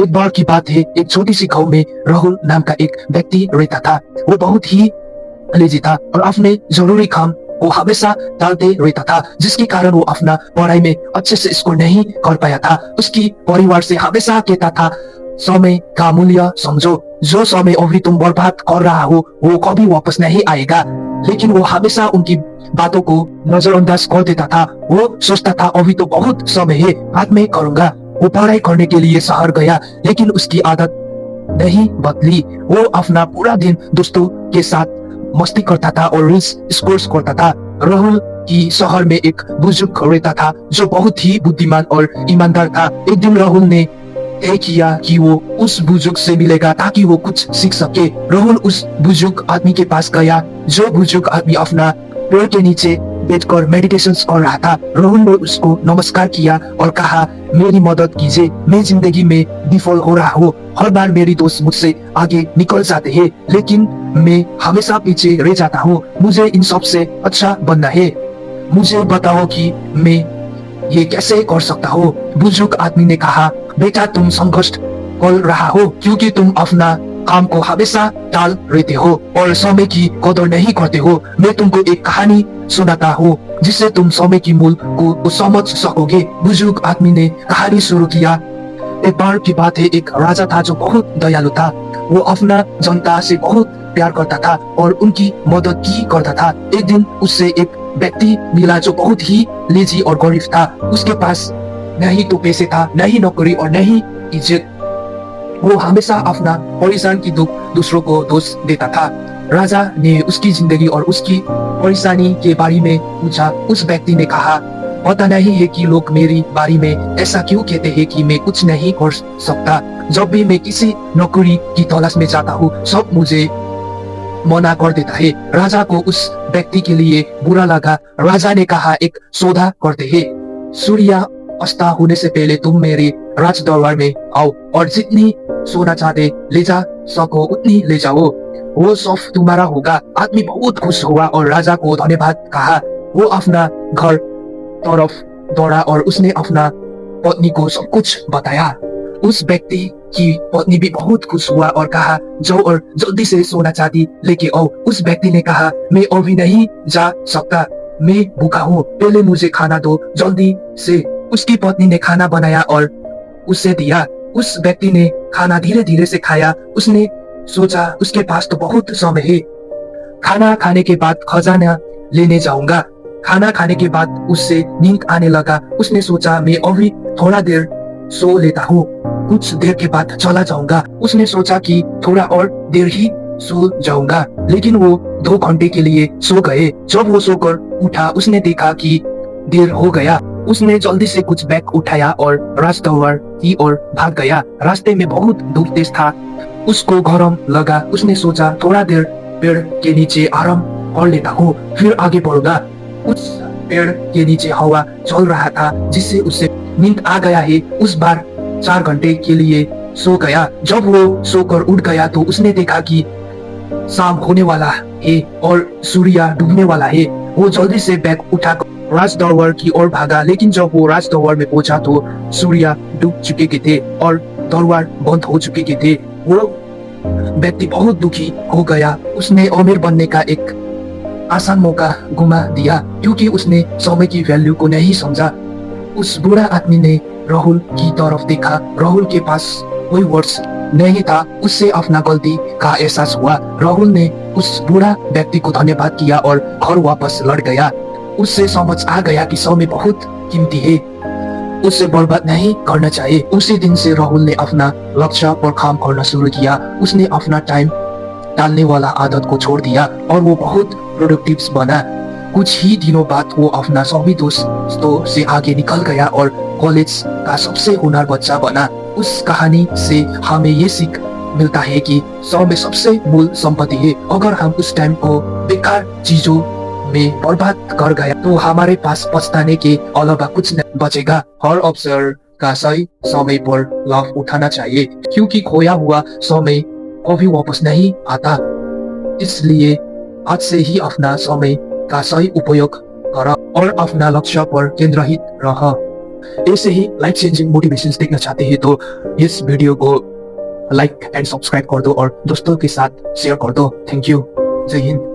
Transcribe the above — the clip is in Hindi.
एक बार की बात है, एक छोटी सी गांव में राहुल नाम का एक व्यक्ति रहता था। वो बहुत ही लेजी था और अपने जरूरी काम को हमेशा टालते रहता था, जिसके कारण वो अपना पढ़ाई में अच्छे से स्कोर नहीं कर पाया था। उसकी परिवार से हमेशा कहता था, समय का मूल्य समझो, जो समय अभी तुम बर्बाद कर रहा हो वो कभी वापस नहीं आएगा। लेकिन वो हमेशा उनकी बातों को नजरअंदाज कर देता था। वो सोचता था अभी तो बहुत समय है, बाद में करूंगा। वो पढ़ाई करने के लिए शहर गया, लेकिन उसकी आदत नहीं बदली। वो अपना पूरा दिन दोस्तों के साथ मस्ती करता था और रील्स स्क्रॉल करता था। राहुल की शहर में एक बुजुर्ग रहता था जो बहुत ही बुद्धिमान और ईमानदार था। एक दिन राहुल ने तय किया कि वो उस बुजुर्ग से मिलेगा ताकि वो कुछ सीख सके। राहुल उस बुजुर्ग आदमी के पास गया। जो बुजुर्ग आदमी अपना पेड़ के नीचे बैठकर मेडिटेशन कर रहा था। राहुल ने उसको नमस्कार किया और कहा, मेरी मदद कीजिए, मैं जिंदगी में विफल हो रहा हूँ। हर बार मेरी दोस्त मुझसे आगे निकल जाते हैं, लेकिन मैं हमेशा पीछे रह जाता हूँ। मुझे इन सब से अच्छा बनना है। मुझे बताओ कि मैं ये कैसे कर सकता हूँ। बुजुर्ग आदमी ने कहा, बेटा तुम संघर्ष कर रहा हो क्योंकि तुम अपना काम को हमेशा टाल रहते हो और समय की कदर नहीं करते हो। मैं तुमको एक कहानी सुनाता हूँ जिससे तुम समय की मूल को समझ सकोगे। बुजुर्ग आदमी ने कहानी शुरू किया। एक बार की बात है, एक राजा था जो बहुत दयालु था। वो अपना जनता से बहुत प्यार करता था और उनकी मदद की करता था। एक दिन उससे एक व्यक्ति मिला जो बहुत ही लेजी और गरीब था। उसके पास नहीं तो पैसे था, नहीं नौकरी और नहीं इज्जत। वो हमेशा अपना परेशान की दुख दूसरों को दोष देता था। राजा ने उसकी जिंदगी और उसकी परेशानी के बारे में पूछा। उस व्यक्ति ने कहा, पता नहीं है कि लोग मेरी बारे में ऐसा क्यों कहते हैं कि मैं कुछ नहीं कर सकता। जब भी मैं किसी नौकरी की तलाश में जाता हूँ, सब मुझे मना कर देता है। राजा को उस व्यक्ति के लिए बुरा लगा। राजा ने कहा, एक सौदा करते हैं। सूर्य अस्त होने से पहले तुम मेरे राज दरबार में आओ और जितनी सोना चाहते ले जा सको उतनी ले जाओ, वो सब तुम्हारा होगा। आदमी बहुत खुश हुआ और राजा को धन्यवाद कहा। वो अपना घर तरफ दौड़ा और उसने अपना पत्नी को सब कुछ बताया। उस व्यक्ति की पत्नी भी बहुत खुश हुआ और कहा, जाओ और जल्दी से सोना चांदी लेके आओ। उस व्यक्ति ने कहा, मैं अभी नहीं जा सकता, मैं भूखा हूँ, पहले मुझे खाना दो जल्दी से। उसकी पत्नी ने खाना बनाया और उसे दिया। उस व्यक्ति ने खाना धीरे धीरे से खाया। उसने सोचा उसके पास तो बहुत समय है, खाना खाने के बाद खजाना लेने जाऊंगा। खाना खाने के बाद उससे नींद आने लगा। उसने सोचा, मैं अभी थोड़ा देर सो लेता हूँ, कुछ देर के बाद चला जाऊंगा। उसने सोचा कि थोड़ा और देर ही सो जाऊंगा, लेकिन वो 2 घंटे के लिए सो गए। जब वो सोकर उठा, उसने देखा कि देर हो गया। उसने जल्दी से कुछ बैग उठाया और राजदरबार की ओर भाग गया। रास्ते में बहुत धूप तेज था, उसको गरम लगा। उसने सोचा, थोड़ा देर पेड़ के नीचे आराम कर लेता हूँ, फिर आगे बढ़ूंगा। उस पेड़ के नीचे हवा चल रहा था जिससे उसे नींद आ गया है। उस बार 4 घंटे के लिए सो गया। जब वो सोकर उठ गया तो उसने देखा कि शाम होने वाला है और सूर्य डूबने वाला है। वो जल्दी से बैग उठाकर राज दरबार की ओर भागा, लेकिन जब वो राज दरबार में पहुंचा तो सूर्य डूब चुके थे और दरबार बंद हो चुके थे। वो व्यक्ति बहुत दुखी हो गया। उसने अमीर बनने का एक आसान मौका गुमा दिया क्योंकि उसने समय की वैल्यू को नहीं समझा। उस बूढ़ा आदमी ने राहुल की तरफ देखा। राहुल के पास कोई वर्ड्स नहीं था। उससे अपना गलती का एहसास हुआ। राहुल ने उस बूढ़ा व्यक्ति को धन्यवाद किया और घर वापस लौट गया। उससे समझ आ गया कि समय बहुत कीमती है, उसे बर्बाद नहीं करना चाहिए। उसी दिन से राहुल ने अपना लक्ष्य पर काम करना शुरू किया। उसने अपना टाइम टालने वाला आदत को छोड़ दिया और वो बहुत प्रोडक्टिव बना। कुछ ही दिनों बाद वो अपना सभी दोस्तों से आगे निकल गया और कॉलेज का सबसे होनहार बच्चा बना। उस कहानी से हमें ये सीख मिलता है कि समय सबसे मूल संपत्ति है। अगर हम उस टाइम को बेकार चीजों में बर्बाद कर गया तो हमारे पास पछताने के अलावा कुछ नहीं बचेगा। हर अवसर का सही समय पर लाभ उठाना चाहिए क्योंकि खोया हुआ समय कभी वापस नहीं आता। इसलिए आज से ही अपना समय का सही उपयोग कर और अपना लक्ष्य पर केंद्रित रह। ऐसे ही लाइफ चेंजिंग मोटिवेशंस देखना चाहते हैं तो इस वीडियो को लाइक एंड सब्सक्राइब कर दो और दोस्तों के साथ शेयर कर दो। Thank you. जय हिंद।